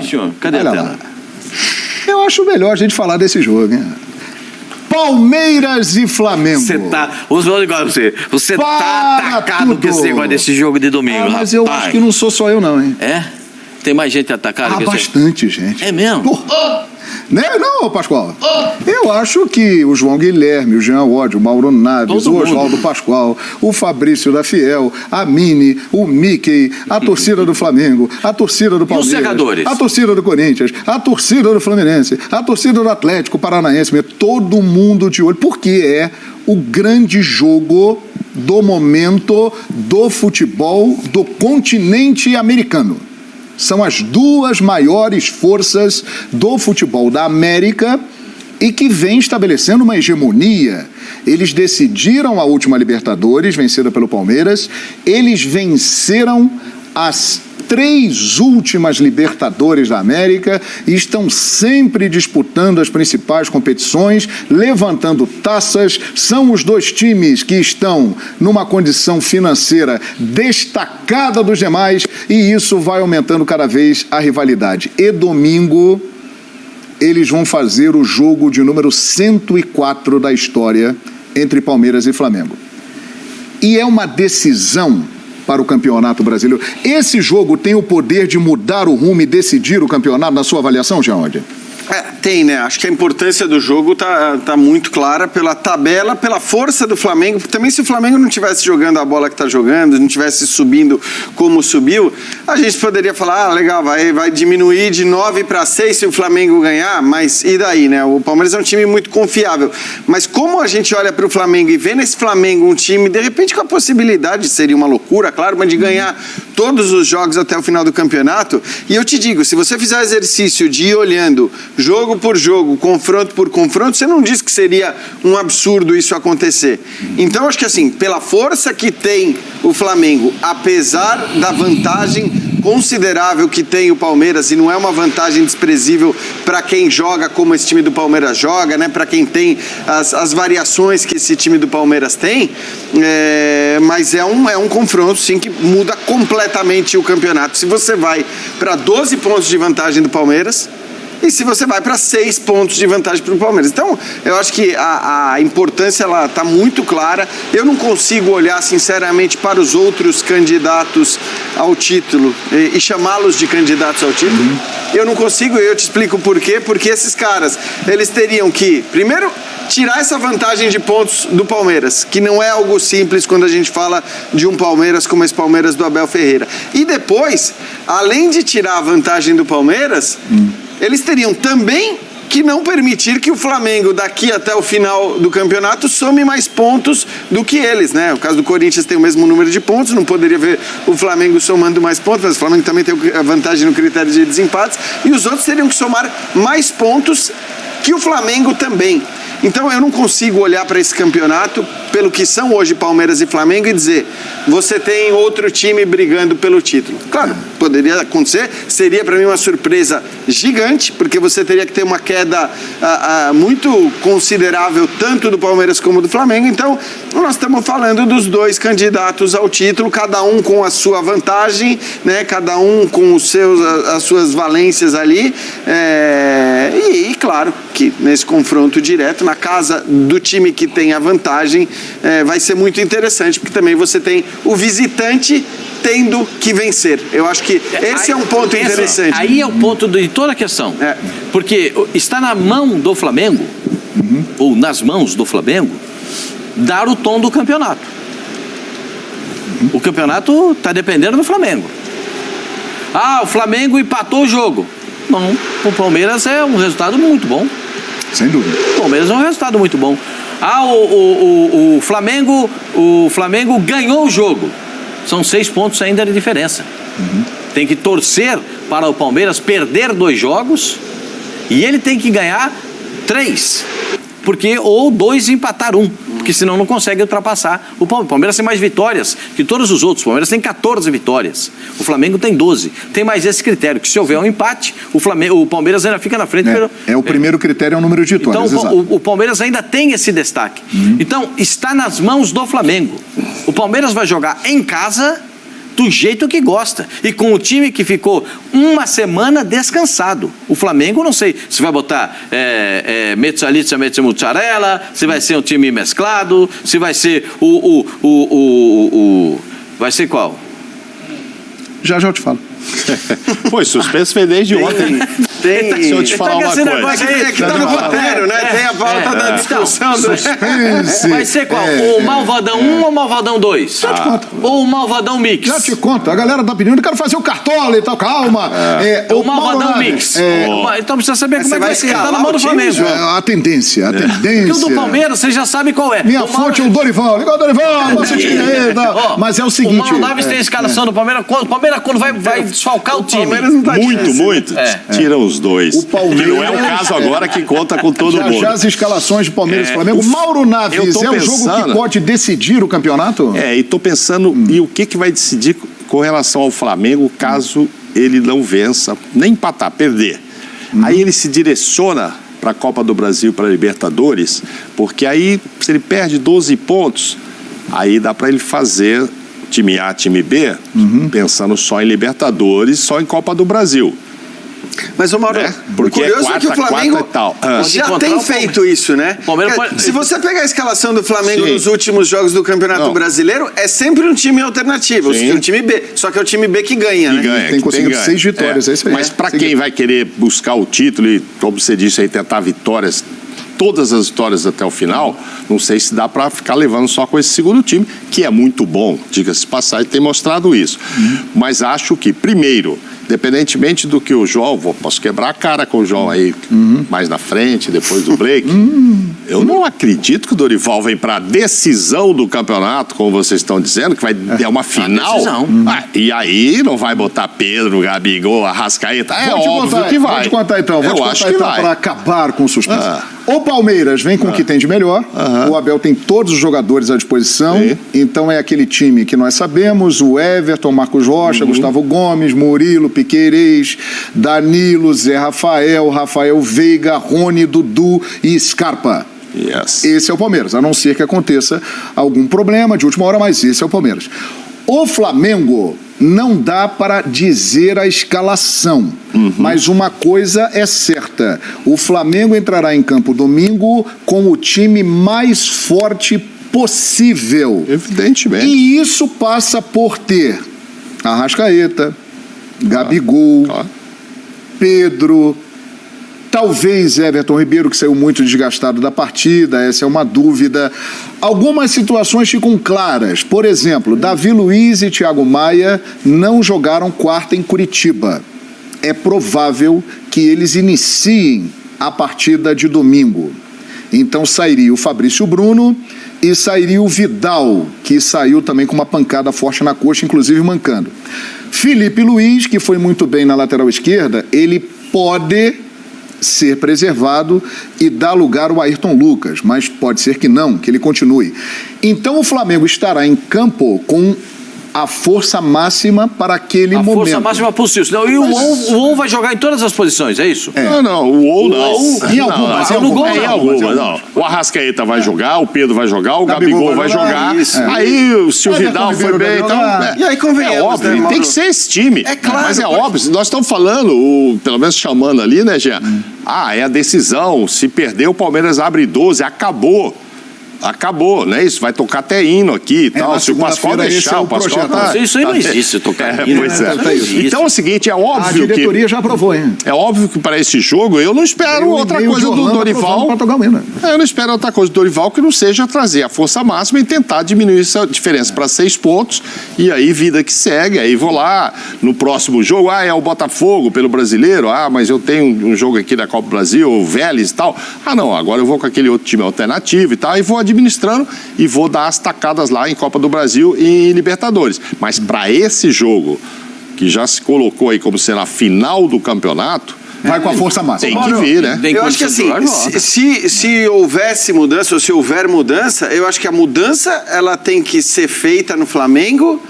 senhor? Cadê a tela? Eu acho melhor a gente falar desse jogo, hein? Palmeiras e Flamengo. Você tá... Você tá atacado com esse negócio desse jogo de domingo, mas eu acho que não sou só eu, não, hein? É? Tem mais gente atacada? Bastante gente. É mesmo? Né? Não, Pascoal. Eu acho que o João Guilherme, o Jean Oddi, o Mauro Naves, o Oswaldo Pascoal, o Fabrício da Fiel, a Mini, o Mickey, a torcida do Flamengo, a torcida do Palmeiras, e os secadores? A torcida do Corinthians, a torcida do Fluminense, a torcida do Atlético Paranaense, todo mundo de olho, porque é o grande jogo do momento do futebol do continente americano. São as duas maiores forças do futebol da América e que vem estabelecendo uma hegemonia. Eles decidiram a última Libertadores, vencida pelo Palmeiras. Eles venceram as 3 últimas Libertadores da América e estão sempre disputando as principais competições, levantando taças. São os 2 times que estão numa condição financeira destacada dos demais e isso vai aumentando cada vez a rivalidade. E domingo eles vão fazer o jogo de número 104 da história entre Palmeiras e Flamengo. E é uma decisão para o Campeonato Brasileiro. Esse jogo tem o poder de mudar o rumo e decidir o campeonato, na sua avaliação, Jean Oddi? Tem, né? Acho que a importância do jogo tá muito clara pela tabela, pela força do Flamengo. Também se o Flamengo não estivesse jogando a bola que está jogando, não estivesse subindo como subiu, a gente poderia falar, legal, vai diminuir de 9 para 6 se o Flamengo ganhar, mas e daí, né? O Palmeiras é um time muito confiável. Mas como a gente olha para o Flamengo e vê nesse Flamengo um time, de repente com a possibilidade, seria uma loucura, claro, mas de ganhar todos os jogos até o final do campeonato, e eu te digo, se você fizer o exercício de ir olhando jogo por jogo, confronto por confronto, você não diz que seria um absurdo isso acontecer. Então, acho que assim, pela força que tem o Flamengo, apesar da vantagem considerável que tem o Palmeiras, e não é uma vantagem desprezível para quem joga como esse time do Palmeiras joga, né? Para quem tem as variações que esse time do Palmeiras tem, mas é um confronto, sim, que muda completamente o campeonato. Se você vai para 12 pontos de vantagem do Palmeiras, e se você vai para 6 pontos de vantagem para o Palmeiras. Então, eu acho que a importância está muito clara. Eu não consigo olhar, sinceramente, para os outros candidatos ao título e chamá-los de candidatos ao título. Eu não consigo, e eu te explico por quê. Porque esses caras, eles teriam que, primeiro, tirar essa vantagem de pontos do Palmeiras, que não é algo simples quando a gente fala de um Palmeiras como esse Palmeiras do Abel Ferreira. E depois, além de tirar a vantagem do Palmeiras, eles teriam também que não permitir que o Flamengo, daqui até o final do campeonato, some mais pontos do que eles, né? O caso do Corinthians tem o mesmo número de pontos, não poderia ver o Flamengo somando mais pontos, mas o Flamengo também tem a vantagem no critério de desempates, e os outros teriam que somar mais pontos que o Flamengo também. Então eu não consigo olhar para esse campeonato pelo que são hoje Palmeiras e Flamengo e dizer, você tem outro time brigando pelo título. Claro, poderia acontecer, seria para mim uma surpresa gigante, porque você teria que ter uma queda muito considerável tanto do Palmeiras como do Flamengo. Então nós estamos falando dos 2 candidatos ao título, cada um com a sua vantagem, né? Cada um com as suas valências ali, e claro que nesse confronto direto, na casa do time que tem a vantagem, vai ser muito interessante, porque também você tem o visitante tendo que vencer. Eu acho que esse é um ponto interessante. Aí é o ponto de toda a questão. Porque está na mão do Flamengo, ou nas mãos do Flamengo, dar o tom do campeonato. O campeonato está dependendo do Flamengo. O Flamengo empatou o jogo. Não, o Palmeiras é um resultado muito bom. Sem dúvida. O Palmeiras é um resultado muito bom. O Flamengo ganhou o jogo. São 6 pontos ainda de diferença. Tem que torcer para o Palmeiras perder 2 jogos e ele tem que ganhar 3. Ou 2 empatar 1. Porque senão não consegue ultrapassar o Palmeiras. O Palmeiras tem mais vitórias que todos os outros. O Palmeiras tem 14 vitórias. O Flamengo tem 12. Tem mais esse critério, que se houver um empate, o Palmeiras ainda fica na frente. O primeiro critério é o número de vitórias. Então o Palmeiras ainda tem esse destaque. Então está nas mãos do Flamengo. O Palmeiras vai jogar em casa do jeito que gosta. E com o time que ficou uma semana descansado. O Flamengo, não sei se vai botar Mezzalitza, Mussarella, se vai ser um time mesclado, se vai ser vai ser qual? Já eu te falo. Pô, suspenso foi desde ontem. Se eu te falar uma coisa. É que tá no roteiro, né? Tem a pauta da discussão. Vai ser qual? O Malvadão 1 ou o Malvadão 2? Já te conto. Ou o Malvadão Mix? Já te conto. A galera tá pedindo, eu quero fazer o Cartola e tal, calma. O Malvadão Mix. Então precisa saber como é que vai ser. Tá na mão do Flamengo. A tendência. Porque o do Palmeiras, você já sabe qual é. Minha fonte é o Dorival. Liga o Dorival, você tinha aí. Mas é o seguinte... O Mauro Naves tem a escalação do Palmeiras. O Palmeiras, quando vai desfalcar o time. Muito. Tira os dois. O Palmeiras... Que não é o caso agora que conta com todo mundo. Já as escalações de Palmeiras e Flamengo. Mauro Naves é o jogo que pode decidir o campeonato? E tô pensando, e o que vai decidir com relação ao Flamengo caso ele não vença, nem empatar, perder. Aí ele se direciona para a Copa do Brasil, para a Libertadores, porque aí, se ele perde 12 pontos, aí dá para ele fazer time A, time B, pensando só em Libertadores, só em Copa do Brasil. Mas o Mauro, porque o curioso é que o Flamengo já tem feito isso, né? Se você pegar a escalação do Flamengo nos últimos jogos do Campeonato Brasileiro, é sempre um time alternativo, um time B. Só que é o time B que ganha, né? Tem conseguido 6 vitórias, é isso aí. Mas para quem vai querer buscar o título e, como você disse aí, tentar vitórias, todas as vitórias até o final, não sei se dá para ficar levando só com esse segundo time, que é muito bom, diga-se de passagem, tem mostrado isso. Mas acho que, primeiro, independentemente do que o João, posso quebrar a cara com o João aí mais na frente, depois do break, eu não acredito que o Dorival vem para a decisão do campeonato, como vocês estão dizendo, que vai ter uma final. E aí não vai botar Pedro, Gabigol, Arrascaeta. É óbvio que vai. Vou te contar então, para acabar com o suspense. O Palmeiras vem com o que tem de melhor, o Abel tem todos os jogadores à disposição, então é aquele time que nós sabemos, o Everton, Marcos Rocha, Gustavo Gomes, Murilo, Piquerez, Danilo, Zé Rafael, Rafael Veiga, Rony, Dudu e Scarpa. Esse é o Palmeiras, a não ser que aconteça algum problema de última hora, mas esse é o Palmeiras. O Flamengo não dá para dizer a escalação, mas uma coisa é certa, o Flamengo entrará em campo domingo com o time mais forte possível. Evidentemente. E isso passa por ter Arrascaeta, Gabigol, Pedro, talvez Everton Ribeiro, que saiu muito desgastado da partida, essa é uma dúvida. Algumas situações ficam claras. Por exemplo, Davi Luiz e Thiago Maia não jogaram quarta em Curitiba. É provável que eles iniciem a partida de domingo. Então sairia o Fabrício Bruno e sairia o Vidal, que saiu também com uma pancada forte na coxa, inclusive mancando. Felipe Luiz, que foi muito bem na lateral esquerda, ele pode ser preservado e dar lugar ao Ayrton Lucas, mas pode ser que não, que ele continue. Então o Flamengo estará em campo com a força máxima para aquele momento. A força máxima possível. Não, e o On vai jogar em todas as posições, é isso? Não, o On não. Em algumas. Não. O Arrascaeta vai jogar, o Pedro vai jogar, o Gabigol vai jogar. Aí, se o Vidal foi bem, então... E aí convenhamos, é óbvio, tem que ser esse time. É claro. Mas é óbvio, nós estamos falando, pelo menos chamando ali, né, Jean? É a decisão, se perder o Palmeiras abre 12, acabou, né? Isso vai tocar até hino aqui e tal. Se o Pascoal deixar, o Pascoal tá... Isso aí não existe, tocar hino. Pois é. Então é o seguinte, é óbvio que... A diretoria já aprovou, hein? É óbvio que para esse jogo eu não espero outra coisa do Dorival. Eu não espero outra coisa do Dorival que não seja trazer a força máxima e tentar diminuir essa diferença para 6 pontos. E aí, vida que segue. Aí vou lá no próximo jogo. É o Botafogo pelo Brasileiro. Mas eu tenho um jogo aqui da Copa do Brasil, o Vélez e tal. Não, agora eu vou com aquele outro time alternativo e tal. E vou administrando e vou dar as tacadas lá em Copa do Brasil e Libertadores. Mas para esse jogo, que já se colocou aí como sendo a final do campeonato, vai com a força máxima. Tem que vir, né? Eu acho que assim, se houvesse mudança ou se houver mudança, eu acho que a mudança ela tem que ser feita no Flamengo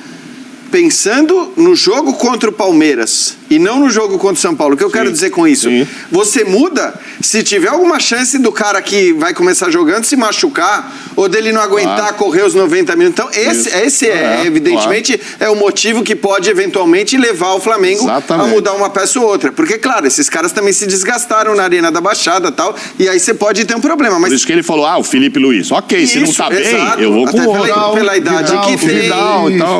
pensando no jogo contra o Palmeiras e não no jogo contra o São Paulo. O que eu quero dizer com isso? Você muda se tiver alguma chance do cara que vai começar jogando se machucar ou dele não aguentar correr os 90 minutos. Então, esse evidentemente, é o motivo que pode eventualmente levar o Flamengo a mudar uma peça ou outra. Porque, claro, esses caras também se desgastaram na Arena da Baixada e tal, e aí você pode ter um problema. Mas... Por isso que ele falou, o Felipe Luiz. Ok, se não tá bem, eu vou com o outro. Pela idade que tem.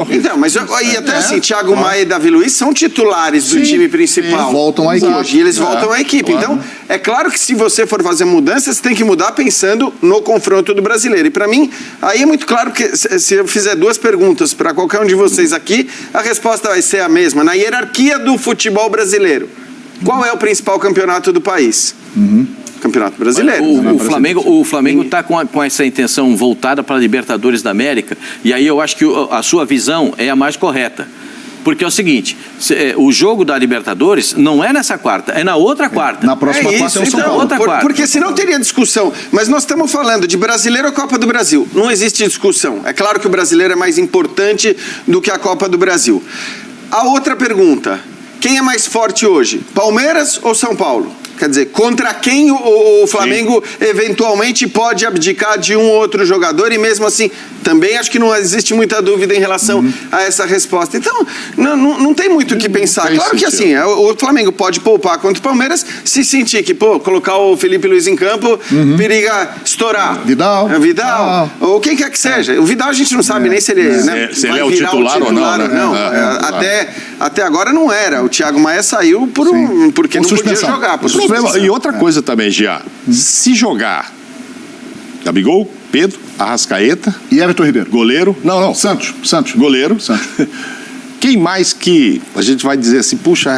Então, mas e até assim, Thiago Maia e Davi Luiz são titulares do time principal. Voltam à equipe. E eles voltam à equipe. Então, é claro que se você for fazer mudanças, você tem que mudar pensando no confronto do brasileiro. E para mim, aí é muito claro que se eu fizer duas perguntas para qualquer um de vocês aqui, a resposta vai ser a mesma. Na hierarquia do futebol brasileiro, qual é o principal campeonato do país? Campeonato Brasileiro. O Flamengo está com essa intenção voltada para a Libertadores da América, e aí eu acho que a sua visão é a mais correta. Porque é o seguinte, o jogo da Libertadores não é nessa quarta, é na outra quarta. Na próxima quarta é o São Paulo. Porque senão teria discussão. Mas nós estamos falando de Brasileiro ou Copa do Brasil. Não existe discussão. É claro que o Brasileiro é mais importante do que a Copa do Brasil. A outra pergunta, quem é mais forte hoje? Palmeiras ou São Paulo? Quer dizer, contra quem o Flamengo eventualmente pode abdicar de um ou outro jogador, e mesmo assim, também acho que não existe muita dúvida em relação a essa resposta. Então, não tem muito o que pensar. Claro que assim, o Flamengo pode poupar contra o Palmeiras se sentir que, colocar o Felipe Luiz em campo, periga estourar. Vidal. Ou quem quer que seja. O Vidal a gente não sabe nem se ele, se ele é o titular ou não. Até agora não era. O Thiago Maia saiu porque não podia jogar. E outra coisa também, Gia. Se jogar Gabigol, Pedro, Arrascaeta e Everton Ribeiro. Goleiro. Não. Santos. Goleiro. Quem mais que a gente vai dizer assim, puxa,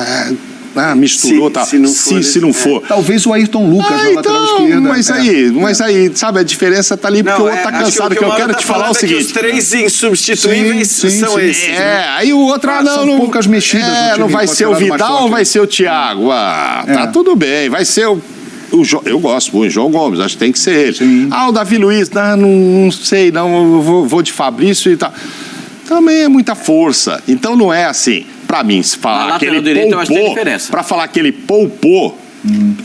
misturou, tá? Se não for. Talvez o Ayrton Lucas na lateral esquerda. Mas aí, sabe, a diferença tá ali porque o outro tá cansado. Que eu quero te falar o seguinte. Os três insubstituíveis são esses. Aí o outro, são poucas mexidas. Não vai ser o Vidal ou vai ser o Thiago? Tá tudo bem, vai ser eu gosto muito, João Gomes, acho que tem que ser ele. Sim. O Davi Luiz, não sei, eu vou de Fabrício e tal. Também é muita força. Então não é assim. Pra mim, se falar que ele poupou, pra falar que ele poupou,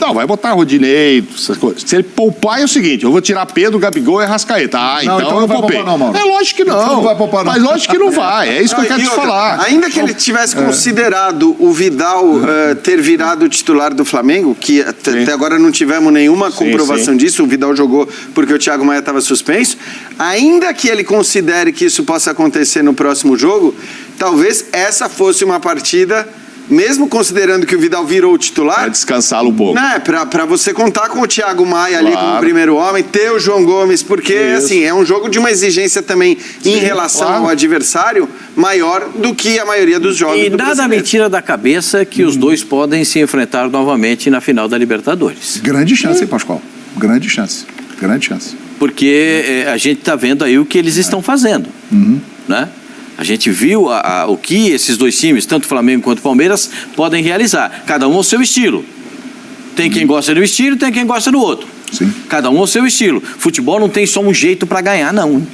não, vai botar Rodinei, essas coisas. Se ele poupar, é o seguinte, eu vou tirar Pedro, Gabigol e Arrascaeta. Então eu poupei. É lógico que não. Não vai poupar, não. Mas lógico que não vai. É isso que eu quero te falar. Ainda que ele tivesse considerado o Vidal ter virado titular do Flamengo, que até agora não tivemos nenhuma comprovação disso, o Vidal jogou porque o Thiago Maia estava suspenso, ainda que ele considere que isso possa acontecer no próximo jogo, talvez essa fosse uma partida, mesmo considerando que o Vidal virou o titular... Para descansá-lo um pouco. Para você contar com o Thiago Maia ali como primeiro homem, ter o João Gomes, porque assim, é um jogo de uma exigência também em relação ao adversário maior do que a maioria dos jogos do brasileiro. E nada me tira da cabeça que os dois podem se enfrentar novamente na final da Libertadores. Grande chance, hein, Pascoal? Grande chance. Porque a gente está vendo aí o que eles estão fazendo, né? A gente viu o que esses dois times, tanto o Flamengo quanto o Palmeiras, podem realizar. Cada um ao seu estilo. Tem quem gosta do estilo, tem quem gosta do outro. Sim. Cada um ao seu estilo. Futebol não tem só um jeito para ganhar, não.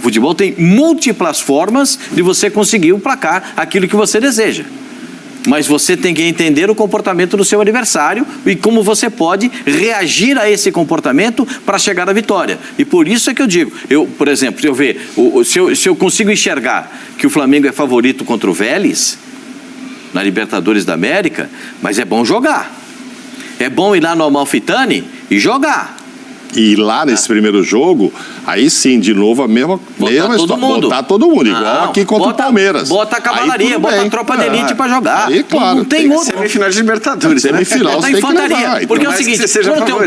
Futebol tem múltiplas formas de você conseguir o placar, aquilo que você deseja. Mas você tem que entender o comportamento do seu adversário e como você pode reagir a esse comportamento para chegar à vitória. E por isso é que eu digo, por exemplo, se eu consigo enxergar que o Flamengo é favorito contra o Vélez, na Libertadores da América, mas é bom jogar. É bom ir lá no Amalfitani e jogar. E lá nesse primeiro jogo, aí sim, de novo, a mesma história. Botar todo mundo, igual aqui contra o Palmeiras. Bota a cavalaria, bota a tropa de elite pra jogar. Aí, claro. Não tem outro. Semifinal de Libertadores. Semifinal, você tem que levar. Porque é o seguinte,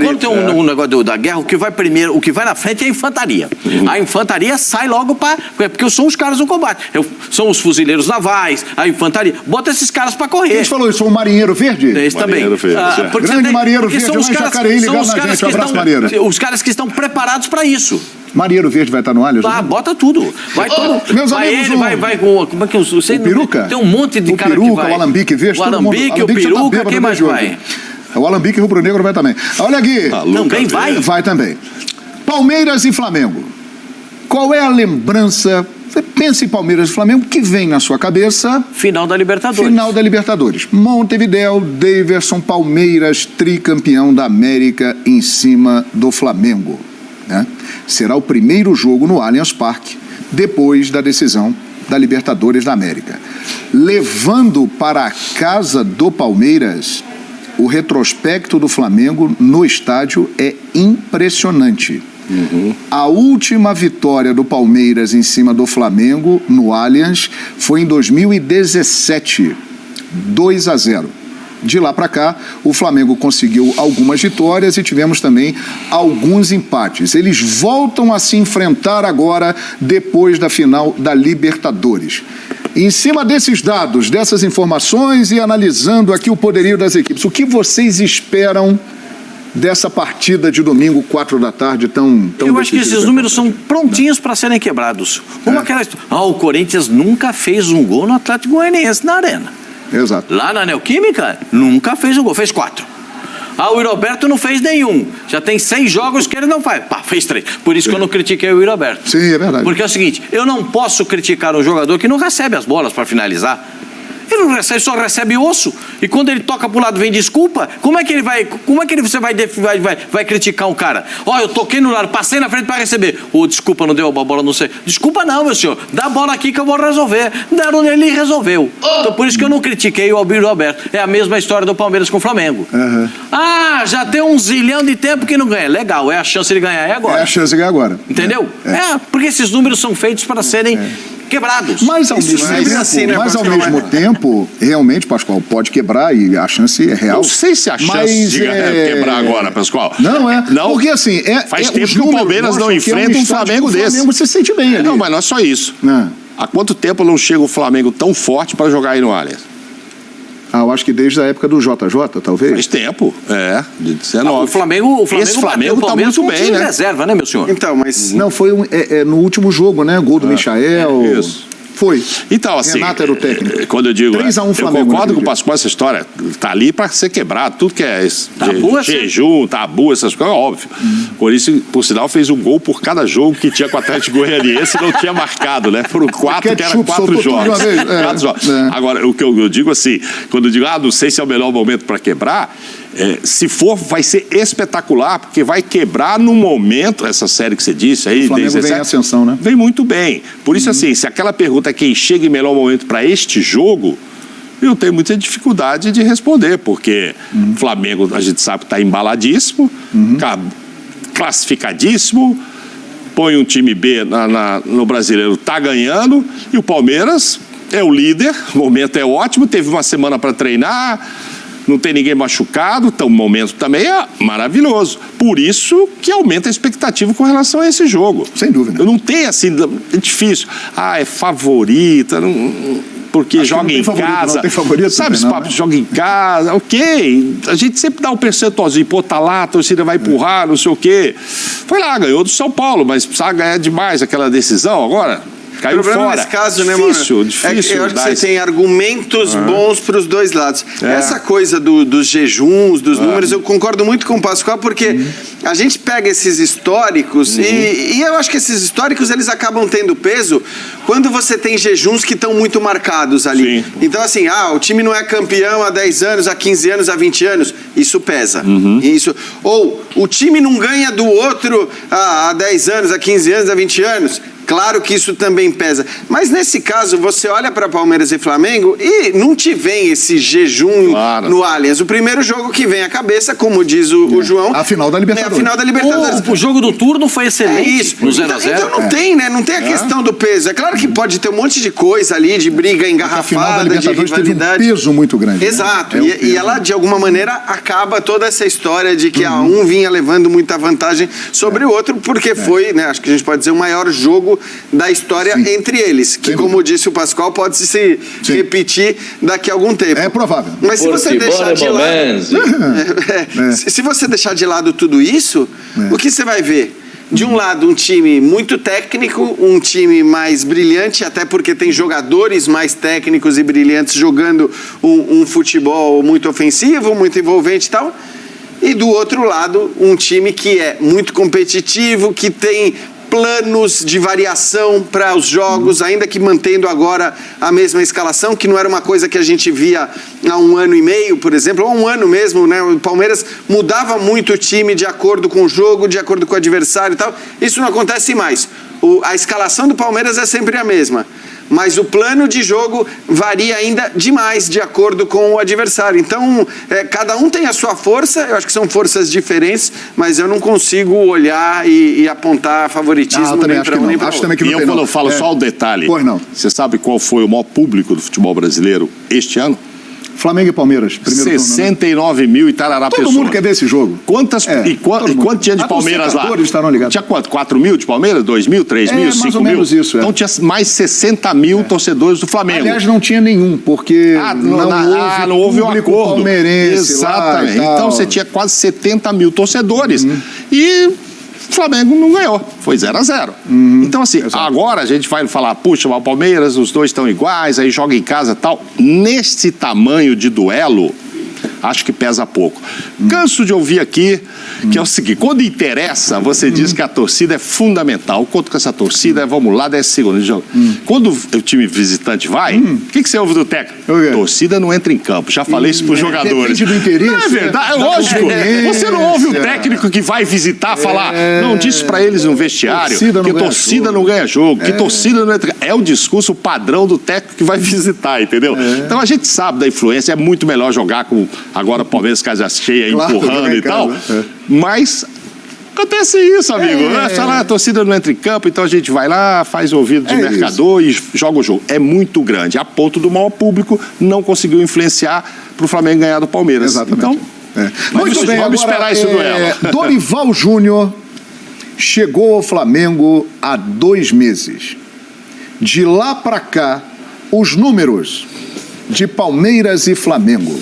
quando tem um negócio da guerra, o que vai primeiro, o que vai na frente é a infantaria. A infantaria sai logo porque são os caras do combate. São os fuzileiros navais, a infantaria. Bota esses caras pra correr. Quem falou isso? O Marinheiro Verde? Esse também. Grande Marinheiro Verde, lá em Jacareí, ligado na gente. Um abraço, Marinheiro. Os caras que estão preparados para isso. Marinheiro Verde vai estar no Allianz? Bota tudo. Vai todo. Meus amigos, vai com... Como é que eu sei? O Peruca? Tem um monte de cara Peruca, que vai. O Alambique Verde. O Alambique, o Peruca, quem mais vai? O Alambique Rubro Negro vai também. Olha aqui. Também vai? Vai também. Palmeiras e Flamengo. Qual é a lembrança... Você pensa em Palmeiras e Flamengo, que vem na sua cabeça? Final da Libertadores. Final da Libertadores. Montevidéu, Daverson, Palmeiras, tricampeão da América em cima do Flamengo. né? Será o primeiro jogo no Allianz Parque, depois da decisão da Libertadores da América. Levando para a casa do Palmeiras, o retrospecto do Flamengo no estádio é impressionante. A última vitória do Palmeiras em cima do Flamengo no Allianz foi em 2017, 2-0. De lá para cá, o Flamengo conseguiu algumas vitórias e tivemos também alguns empates. Eles voltam a se enfrentar agora, depois da final da Libertadores. Em cima desses dados, dessas informações e analisando aqui o poderio das equipes, o que vocês esperam dessa partida de domingo, 4 da tarde, tão Eu acho que esses números são prontinhos para serem quebrados. Como aquela história. O Corinthians nunca fez um gol no Atlético Goianiense na Arena. Exato. Lá na Neoquímica, nunca fez um gol, fez 4. O Roberto não fez nenhum. Já tem 6 jogos que ele não faz. Fez 3. Por isso que eu não critiquei o Roberto. Sim, é verdade. Porque é o seguinte, eu não posso criticar um jogador que não recebe as bolas para finalizar. Ele não recebe, só recebe osso. E quando ele toca pro lado vem desculpa, como é que você vai criticar um cara? Eu toquei no lado, passei na frente para receber. Desculpa, não deu a bola, não sei. Desculpa não, meu senhor. Dá a bola aqui que eu vou resolver. Deram nele e resolveu. Então por isso que eu não critiquei o Albino Roberto. É a mesma história do Palmeiras com o Flamengo. Já tem 1 zilhão de tempo que não ganha. Legal, é a chance de ganhar, é agora. É a chance de ganhar agora. Entendeu? Porque esses números são feitos para serem quebrados. Mas ao mesmo tempo, realmente, Pascoal, pode quebrar e a chance é real. Não sei se a chance de quebrar agora, Pascoal. Não, porque assim... Faz tempo que o Palmeiras não enfrenta um Flamengo desse. O Flamengo se sente bem ali. Não, mas não é só isso. Há quanto tempo não chega o Flamengo tão forte para jogar aí no Allianz? Eu acho que desde a época do JJ, talvez. Faz tempo, de 19. O Flamengo Esse Flamengo tá muito bem, né? Reserva, né, meu senhor? Então, mas... Não, foi no último jogo, né? Gol do Michael. Isso. Foi. Então, assim, Renato era o técnico. Quando eu digo, 3-1 eu Flamengo, concordo com o Pascoal, essa história tá ali para ser quebrado, tudo que é jejum, tabu, essas coisas, é óbvio. Por isso, por sinal, fez um gol por cada jogo que tinha com o Atlético Goianiense e não tinha marcado, né? Foram 4, que era 4 jogos. 4 jogos. Agora, o que eu digo assim, quando eu digo, não sei se é o melhor momento para quebrar, se for, vai ser espetacular, porque vai quebrar no momento, essa série que você disse aí, o Flamengo vem em ascensão, né? Vem muito bem. Por isso, assim, se aquela pergunta é quem chega em melhor momento para este jogo, eu tenho muita dificuldade de responder, porque o Flamengo, a gente sabe que está embaladíssimo, classificadíssimo, põe um time B no Brasileiro, está ganhando, e o Palmeiras é o líder, o momento é ótimo, teve uma semana para treinar, não tem ninguém machucado, então o momento também é maravilhoso. Por isso que aumenta a expectativa com relação a esse jogo. Sem dúvida. Eu não tenho assim, é difícil. É favorita, porque joga em casa. Não tem favorito, sabe esse papo, joga em casa, ok. A gente sempre dá um percentualzinho, tá lá, a torcida vai empurrar, não sei o quê. Foi lá, ganhou do São Paulo, mas precisava ganhar demais aquela decisão agora. Caiu fora. Nesse caso, difícil, mano? Difícil. Eu acho que você tem argumentos bons para os dois lados. Essa coisa dos jejuns, dos números, eu concordo muito com o Pascoal, porque a gente pega esses históricos e eu acho que esses históricos eles acabam tendo peso quando você tem jejuns que estão muito marcados ali. Sim. Então, assim, o time não é campeão há 10 anos, há 15 anos, há 20 anos, isso pesa. Ou o time não ganha do outro há 10 anos, há 15 anos, há 20 anos. Claro que isso também pesa. Mas nesse caso, você olha para Palmeiras e Flamengo e não te vem esse jejum no Allianz. O primeiro jogo que vem à cabeça, como diz o João... A final da Libertadores. A final da Libertadores. O jogo do turno foi excelente. No 0-0. Então não tem, né? Não tem a questão do peso. É claro que pode ter um monte de coisa ali, de briga engarrafada, de rivalidade. Teve um peso muito grande. Exato. Né? E ela, de alguma maneira, acaba toda essa história de que um vinha levando muita vantagem sobre o outro, porque foi, né? Acho que a gente pode dizer, o maior jogo da história entre eles, que como disse o Pascoal, pode se repetir daqui a algum tempo. É provável. Mas se você deixar de lado, se você deixar de lado tudo isso, o que você vai ver? De um lado, um time muito técnico, um time mais brilhante, até porque tem jogadores mais técnicos e brilhantes jogando um futebol muito ofensivo, muito envolvente e tal. E do outro lado, um time que é muito competitivo, que tem planos de variação para os jogos, ainda que mantendo agora a mesma escalação, que não era uma coisa que a gente via há 1 ano e meio, por exemplo, ou há 1 ano mesmo, né? O Palmeiras mudava muito o time de acordo com o jogo, de acordo com o adversário e tal. Isso não acontece mais. A escalação do Palmeiras é sempre a mesma, mas o plano de jogo varia ainda demais de acordo com o adversário. Então, cada um tem a sua força, eu acho que são forças diferentes, mas eu não consigo olhar e apontar favoritismo nem para um nem para outro. E quando eu falo só o detalhe, você sabe qual foi o maior público do futebol brasileiro este ano? Flamengo e Palmeiras, primeiro 69 mil e tarará pessoas. Todo mundo quer ver esse jogo. Quanto tinha de Palmeiras lá? Tinha quanto? 4 mil de Palmeiras? 2 mil? 3 mil? 5 mil? Mais ou menos isso. Então tinha mais 60 mil torcedores do Flamengo. Aliás, não tinha nenhum, porque não houve um acordo palmeirense. Exatamente. Então você tinha quase 70 mil torcedores. E o Flamengo não ganhou, foi 0-0. Então, assim, agora a gente vai falar, puxa, o Palmeiras, os dois estão iguais, aí joga em casa e tal. Nesse tamanho de duelo, acho que pesa pouco. Canso de ouvir aqui que é o seguinte, quando interessa, você diz que a torcida é fundamental. O conto com essa torcida vamos lá, 10 segundos de jogo. Quando o time visitante vai, o que você ouve do técnico? Torcida não entra em campo. Já falei isso para os jogadores. Depende do interesse. Não é verdade, é lógico. Você não ouve o técnico que vai visitar falar, não, disse para eles no vestiário que torcida não ganha jogo, que torcida não entra. É o discurso padrão do técnico que vai visitar, entendeu? Então a gente sabe da influência, é muito melhor jogar com agora o Palmeiras casa cheia, empurrando e tal. Mas acontece isso, amigo. A torcida não entra em campo, então a gente vai lá, faz o ouvido de mercador e joga o jogo. É muito grande, a ponto do maior público não conseguiu influenciar para o Flamengo ganhar do Palmeiras. Exatamente. Então, vamos esperar esse duelo. Dorival Júnior chegou ao Flamengo há 2 meses. De lá para cá, os números de Palmeiras e Flamengo.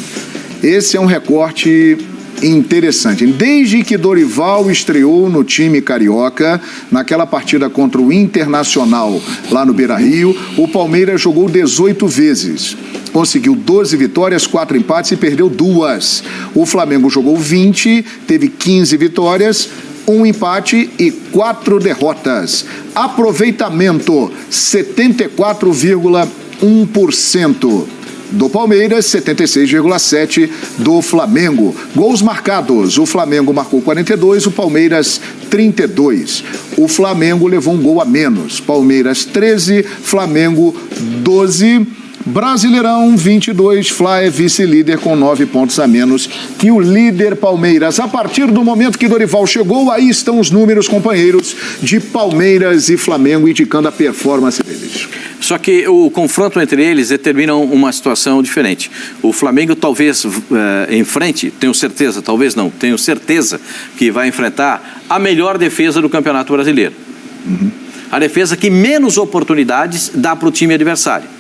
Esse é um recorte interessante. Desde que Dorival estreou no time carioca, naquela partida contra o Internacional lá no Beira-Rio, o Palmeiras jogou 18 vezes. Conseguiu 12 vitórias, 4 empates e perdeu 2. O Flamengo jogou 20, teve 15 vitórias, 1 empate e 4 derrotas. Aproveitamento 74,1%. Do Palmeiras, 76,7% do Flamengo. Gols marcados, o Flamengo marcou 42, o Palmeiras 32. O Flamengo levou um gol a menos. Palmeiras 13, Flamengo 12. Brasileirão 22, Fla é vice-líder com 9 pontos a menos que o líder Palmeiras. A partir do momento que Dorival chegou, aí estão os números, companheiros, de Palmeiras e Flamengo indicando a performance deles. Só que o confronto entre eles determina uma situação diferente. O Flamengo talvez enfrente, tenho certeza, talvez não, tenho certeza que vai enfrentar a melhor defesa do Campeonato Brasileiro. A defesa que menos oportunidades dá para o time adversário.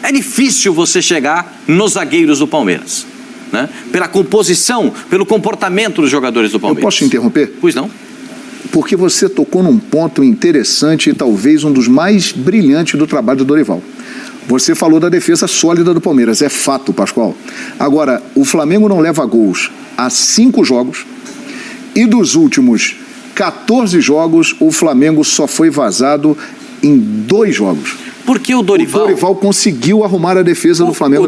É difícil você chegar nos zagueiros do Palmeiras, né? Pela composição, pelo comportamento dos jogadores do Palmeiras. Eu posso te interromper? Pois não. Porque você tocou num ponto interessante e talvez um dos mais brilhantes do trabalho do Dorival. Você falou da defesa sólida do Palmeiras, é fato, Pascoal. Agora, o Flamengo não leva gols há 5 jogos e dos últimos 14 jogos, o Flamengo só foi vazado em 2 jogos. Porque o Dorival conseguiu arrumar a defesa do Flamengo.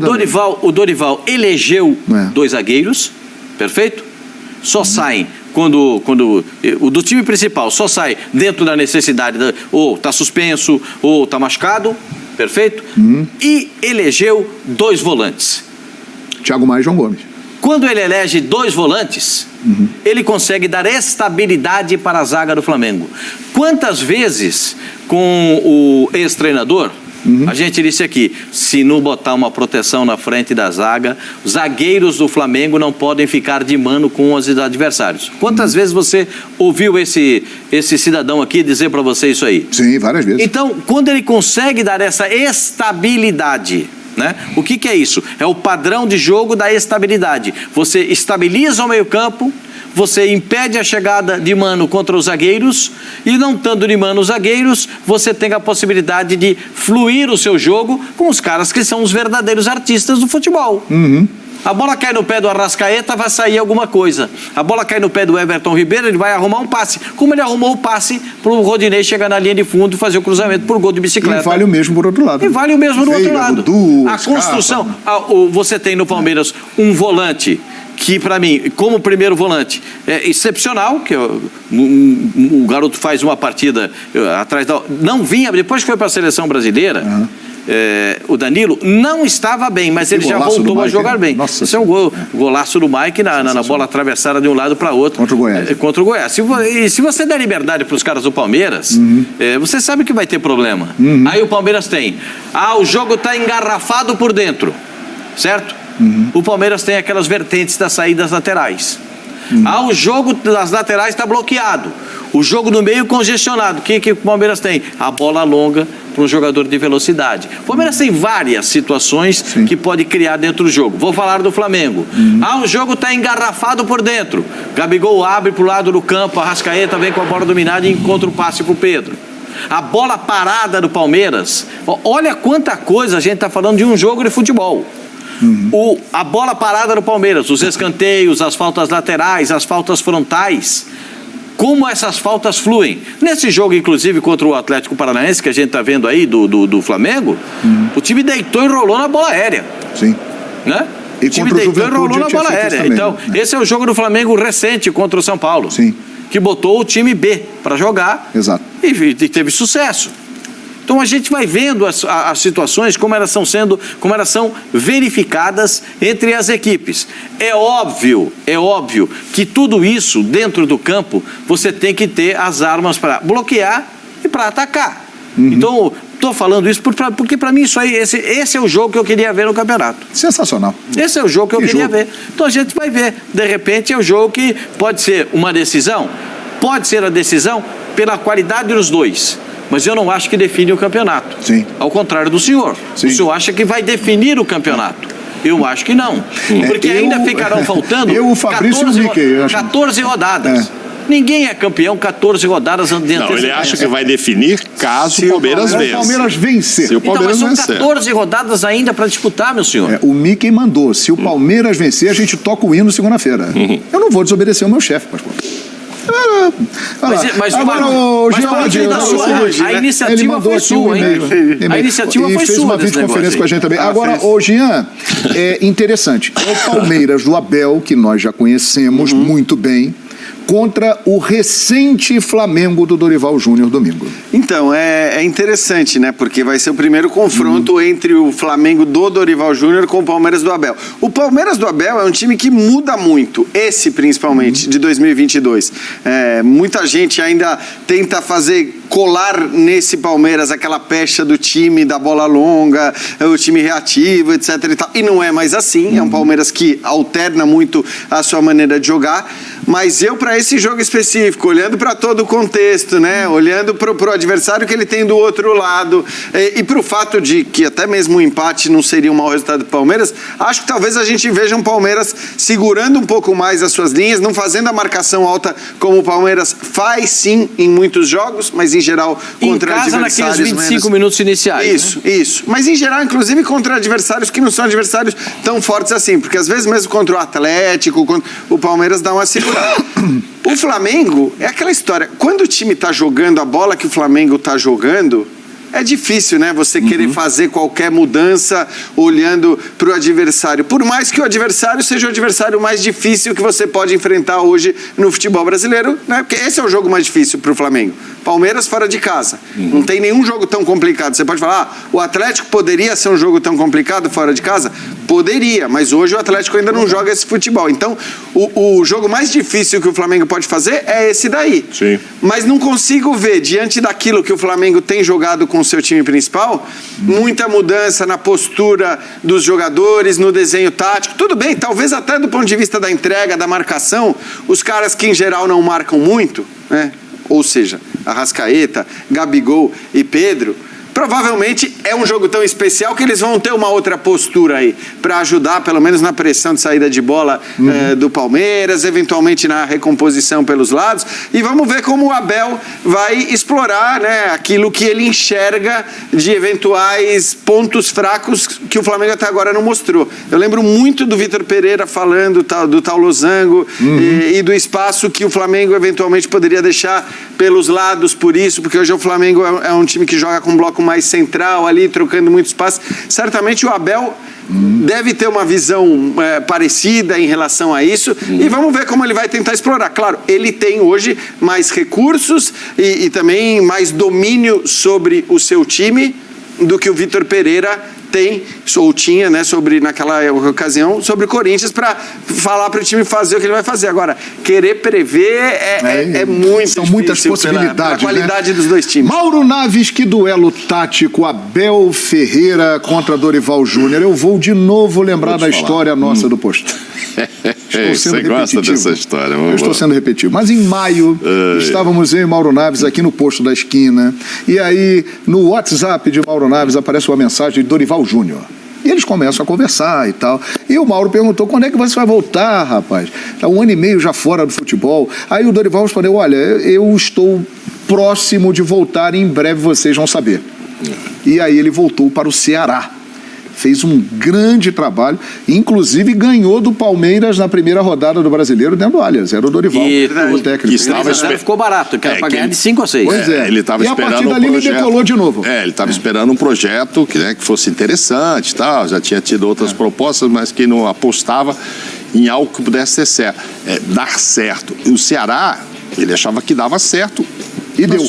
O Dorival elegeu 2 zagueiros, perfeito? Só saem quando o do time principal só sai dentro da necessidade, ou está suspenso, ou está machucado, perfeito? E elegeu 2 volantes. Thiago Maia e João Gomes. Quando ele elege 2 volantes, ele consegue dar estabilidade para a zaga do Flamengo. Quantas vezes com o ex-treinador, a gente disse aqui, se não botar uma proteção na frente da zaga, os zagueiros do Flamengo não podem ficar de mano com os adversários. Quantas vezes você ouviu esse cidadão aqui dizer para você isso aí? Sim, várias vezes. Então, quando ele consegue dar essa estabilidade, né? O que é isso? É o padrão de jogo da estabilidade. Você estabiliza o meio-campo, você impede a chegada de mano contra os zagueiros e não estando de mano os zagueiros, você tem a possibilidade de fluir o seu jogo com os caras que são os verdadeiros artistas do futebol. A bola cai no pé do Arrascaeta, vai sair alguma coisa. A bola cai no pé do Everton Ribeiro, ele vai arrumar um passe. Como ele arrumou o passe para o Rodinei chegar na linha de fundo e fazer o cruzamento por gol de bicicleta. E vale o mesmo por outro lado. E vale o mesmo do outro Veiga, lado. Dudu, a construção. Você tem no Palmeiras um volante que, para mim, como primeiro volante, é excepcional, que o garoto faz uma partida atrás da... Não vinha, depois que foi para a seleção brasileira... o Danilo não estava bem, mas ele já voltou a jogar bem. Nossa, esse é um golaço do Mike na bola atravessada de um lado para outro. Contra o Goiás. Contra o Goiás. Se você der liberdade para os caras do Palmeiras, você sabe que vai ter problema. Aí o Palmeiras tem. O jogo está engarrafado por dentro, certo? O Palmeiras tem aquelas vertentes das saídas laterais. O jogo das laterais está bloqueado. O jogo no meio congestionado. O que o Palmeiras tem? A bola longa para um jogador de velocidade. O Palmeiras tem várias situações que pode criar dentro do jogo. Vou falar do Flamengo. O jogo está engarrafado por dentro. Gabigol abre para o lado do campo, a Arrascaeta vem com a bola dominada e encontra o passe para o Pedro. A bola parada do Palmeiras. Olha quanta coisa a gente está falando de um jogo de futebol. A bola parada do Palmeiras, os escanteios, as faltas laterais, as faltas frontais. Como essas faltas fluem. Nesse jogo, inclusive, contra o Atlético Paranaense, que a gente está vendo aí, do Flamengo, o time deitou e rolou na bola aérea. Sim. Né? E o time contra o deitou e rolou na bola aérea. Também, então, esse é o jogo do Flamengo recente contra o São Paulo. Sim. Que botou o time B para jogar. Exato. E teve sucesso. Então a gente vai vendo as situações como elas são verificadas entre as equipes. É óbvio que tudo isso dentro do campo você tem que ter as armas para bloquear e para atacar. Então estou falando isso porque para mim isso aí, esse é o jogo que eu queria ver no campeonato. Sensacional. Esse é o jogo que eu queria ver. Então a gente vai ver. De repente é o jogo que pode ser uma decisão, pode ser a decisão pela qualidade dos dois. Mas eu não acho que define o campeonato. Sim. Ao contrário do senhor. Sim. O senhor acha que vai definir o campeonato. Eu acho que não. Porque ainda ficarão faltando 14 rodadas. Ninguém é campeão 14 rodadas antes de Não, ele acha que vai definir caso o Palmeiras vença. Se o Palmeiras vencer. Se o Palmeiras mas são vencer. 14 rodadas ainda para disputar, meu senhor. O Mickey mandou. Se o Palmeiras vencer, a gente toca o hino segunda-feira. Eu não vou desobedecer o meu chefe, pastor. A iniciativa foi sua, hein? A iniciativa foi sua. E fez uma videoconferência com a gente também. Agora, Jean, é interessante. É o Palmeiras do Abel, que nós já conhecemos muito bem, contra o recente Flamengo do Dorival Júnior domingo. Então, é interessante, né? Porque vai ser o primeiro confronto entre o Flamengo do Dorival Júnior com o Palmeiras do Abel. O Palmeiras do Abel é um time que muda muito, esse principalmente, de 2022. Muita gente ainda tenta colar nesse Palmeiras aquela pecha do time da bola longa, o time reativo, etc. E tal. E não é mais assim, é um Palmeiras que alterna muito a sua maneira de jogar. Mas para esse jogo específico, olhando para todo o contexto, né? Olhando para o adversário que ele tem do outro lado e para o fato de que até mesmo um empate não seria um mau resultado do Palmeiras, acho que talvez a gente veja um Palmeiras segurando um pouco mais as suas linhas, não fazendo a marcação alta como o Palmeiras faz sim em muitos jogos, mas em geral contra adversários naqueles 25 minutos iniciais. Isso. Mas em geral, inclusive contra adversários que não são adversários tão fortes assim, porque às vezes mesmo contra o Atlético, o Palmeiras dá uma segurada. O Flamengo é aquela história, quando o time está jogando a bola que o Flamengo está jogando, é difícil, né? Você querer fazer qualquer mudança olhando para o adversário. Por mais que o adversário seja o adversário mais difícil que você pode enfrentar hoje no futebol brasileiro, né? Porque esse é o jogo mais difícil para o Flamengo. Palmeiras fora de casa. Não tem nenhum jogo tão complicado. Você pode falar, o Atlético poderia ser um jogo tão complicado fora de casa? Poderia, mas hoje o Atlético ainda não joga esse futebol. Então, o jogo mais difícil que o Flamengo pode fazer é esse daí. Sim. Mas não consigo ver, diante daquilo que o Flamengo tem jogado com o seu time principal, muita mudança na postura dos jogadores, no desenho tático. Tudo bem, talvez até do ponto de vista da entrega, da marcação, os caras que em geral não marcam muito, né? Ou seja, Arrascaeta, Gabigol e Pedro, provavelmente é um jogo tão especial que eles vão ter uma outra postura aí, para ajudar pelo menos na pressão de saída de bola do Palmeiras, eventualmente na recomposição pelos lados, e vamos ver como o Abel vai explorar, né, aquilo que ele enxerga de eventuais pontos fracos que o Flamengo até agora não mostrou. Eu lembro muito do Vitor Pereira falando do tal losango e do espaço que o Flamengo eventualmente poderia deixar pelos lados por isso, porque hoje o Flamengo é um time que joga com um bloco mais central ali, trocando muito espaço. Certamente o Abel deve ter uma visão parecida em relação a isso, e vamos ver como ele vai tentar explorar. Claro, ele tem hoje mais recursos e também mais domínio sobre o seu time do que o Vitor Pereira tem, ou tinha, né, naquela ocasião, sobre o Corinthians, para falar para o time fazer o que ele vai fazer. Agora, querer prever é muito São difícil muitas possibilidades, pela qualidade, né, dos dois times. Mauro Naves, que duelo tático, Abel Ferreira contra Dorival Júnior. Eu vou de novo lembrar da história nossa do posto. Você gosta dessa história? Eu estou sendo repetitivo. Mas em maio, estávamos eu e Mauro Naves aqui no posto da esquina, e aí no WhatsApp de Mauro Naves aparece uma mensagem de Dorival Júnior. E eles começam a conversar e tal. E o Mauro perguntou: quando é que você vai voltar, rapaz? Está 1 ano e meio já fora do futebol. Aí o Dorival respondeu: olha, eu estou próximo de voltar e em breve vocês vão saber. E aí ele voltou para o Ceará. Fez um grande trabalho, inclusive ganhou do Palmeiras na primeira rodada do Brasileiro dentro do Allianz. Era o Dorival, o técnico. Que estava ficou barato, que era para ganhar de 5 a 6. Pois é. Ele estava esperando a partir dali ele decolou de novo. Ele estava esperando um projeto que fosse interessante e tal. Já tinha tido outras propostas, mas que não apostava em algo que pudesse dar certo. E o Ceará, ele achava que dava certo. E deu.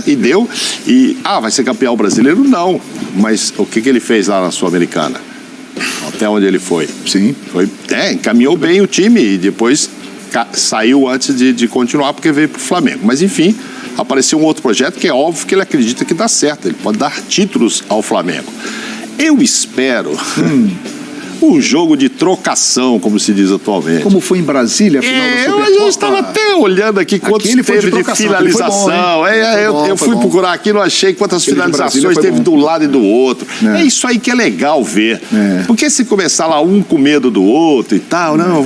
E deu. E, vai ser campeão brasileiro? Não. Mas o que ele fez lá na Sul-Americana? Até onde ele foi? Sim. Encaminhou bem o time e depois saiu antes de continuar porque veio para o Flamengo. Mas, enfim, apareceu um outro projeto que é óbvio que ele acredita que dá certo. Ele pode dar títulos ao Flamengo. Eu espero... um jogo de trocação, como se diz atualmente. Como foi em Brasília, a final da Supercopa. Eu estava até olhando aqui quantos teve de finalização. Eu fui procurar aqui, não achei quantas finalizações teve de um lado e do outro. É isso aí que é legal ver. Porque se começar lá um com medo do outro e tal, não,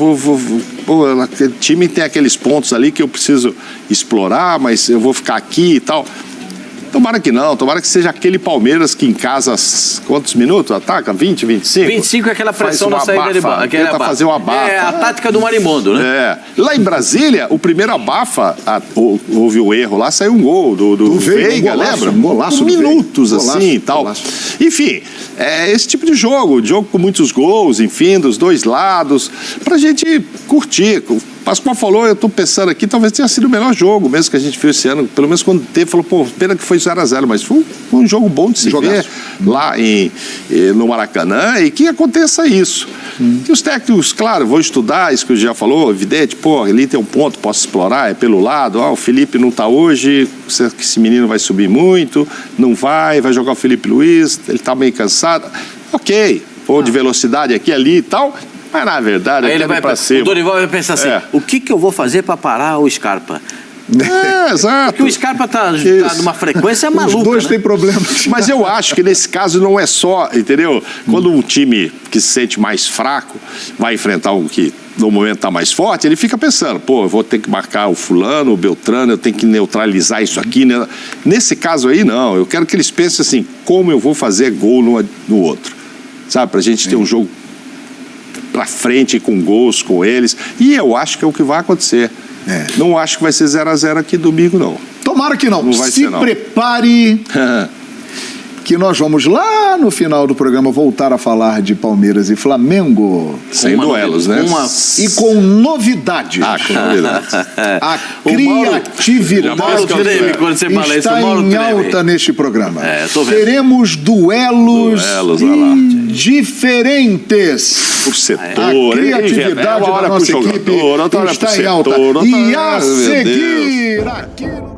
aquele time tem aqueles pontos ali que eu preciso explorar, mas eu vou ficar aqui e tal. Tomara que não, tomara que seja aquele Palmeiras que em casa, quantos minutos ataca? 20, 25? 25 é aquela pressão na saída de bola. Tenta fazer uma abafa. É a tática do marimbondo, né? Lá em Brasília, o primeiro abafa, houve o erro lá, saiu um gol do Veiga, lembra? Um golaço minutos assim e tal. Enfim, esse tipo de jogo com muitos gols, enfim, dos dois lados, pra gente curtir. Pascoal falou, eu estou pensando aqui, talvez tenha sido o melhor jogo mesmo que a gente viu esse ano, pelo menos quando teve, falou, pena que foi 0-0, mas foi um jogo bom de se ver lá no Maracanã, e que aconteça isso. E os técnicos, claro, vão estudar isso que o já falou, evidente, ali tem um ponto, posso explorar, é pelo lado, o Felipe não está hoje, esse menino vai subir muito, não vai jogar o Felipe Luiz, ele está meio cansado, ok, de velocidade aqui, ali e tal. Mas na verdade, ele vai para cima. O Dorival vai pensar assim: o que eu vou fazer para parar o Scarpa? Exato. Porque o Scarpa tá numa frequência maluca. Os dois têm problemas. Mas eu acho que nesse caso não é só, entendeu? Quando um time que se sente mais fraco vai enfrentar um que no momento está mais forte, ele fica pensando, eu vou ter que marcar o fulano, o Beltrano, eu tenho que neutralizar isso aqui. Né? Nesse caso aí, não. Eu quero que eles pensem assim, como eu vou fazer gol no outro. Sabe? Pra gente ter um jogo pra frente, com gols com eles. E eu acho que é o que vai acontecer. Não acho que vai ser 0-0 aqui domingo, não. Tomara que não. Não vai Se ser, não. Prepare que nós vamos lá no final do programa voltar a falar de Palmeiras e Flamengo. Sem duelos, né? E com novidades. Com novidades. A criatividade está em alta neste programa. Teremos duelos diferentes. Por setor. A criatividade da nossa equipe está em alta. E a seguir aqui no